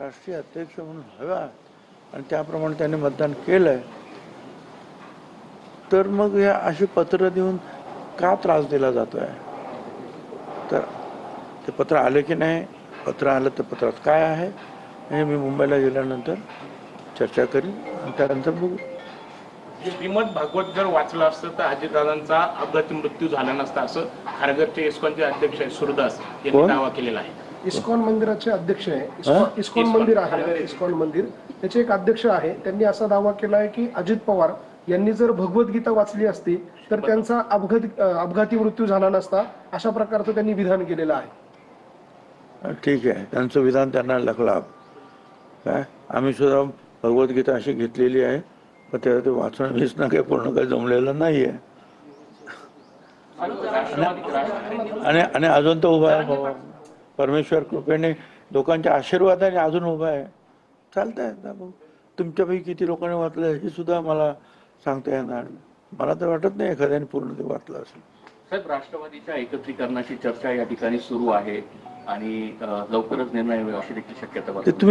राष्ट्रीय अध्यक्ष म्हणून हवा आणि त्याप्रमाणे त्यांनी मतदान केलंय, तर मग हे अशी पत्र देऊन का त्रास दिला जातोय? तर ते पत्र आले की नाही, पत्र आलं तर पत्रात काय आहे हे मी मुंबईला गेल्यानंतर चर्चा करीन आणि त्यानंतर बघू. श्रीमद भागवत जर वाचलं असतं तर अजितदादांचा अपघाती मृत्यू झाला नसता, असं खारघरचे इस्कॉनचे अध्यक्ष सुरदास यांनी दावा केलेला आहे. इस्कॉन मंदिराचे अध्यक्ष आहे, इस्कॉन मंदिर आहे, इस्कॉन मंदिर त्याचे एक अध्यक्ष आहे. त्यांनी असा दावा केला आहे की अजित पवार यांनी जर भगवद्गीता वाचली असती तर त्यांचा अपघाती मृत्यू झाला नसता, अशा प्रकारचं त्यांनी विधान केलेलं आहे. ठीक आहे, त्यांचं विधान त्यांना लखला. काय आम्ही सुद्धा भगवद्गीता अशी घेतलेली आहे, पण त्याला ते वाचणं वेचणं काही पूर्ण काही जमलेलं नाही आहे. आणि अजून तो उभा आहे बाबा, परमेश्वर कृपेने लोकांच्या आशीर्वादाने अजून उभा आहे. चालतंय. तुमच्यापैकी किती लोकांनी वाचलं हे सुद्धा मला सांगता येणार. मला तर वाटत नाही एखाद्याने पूर्ण ते वाचलं असेल. साहेब, राष्ट्रवादीच्या एकत्रीकरणाची चर्चा या ठिकाणी सुरू आहे आणि लवकरच निर्णय अशी देखील शक्यता ते तुम्ही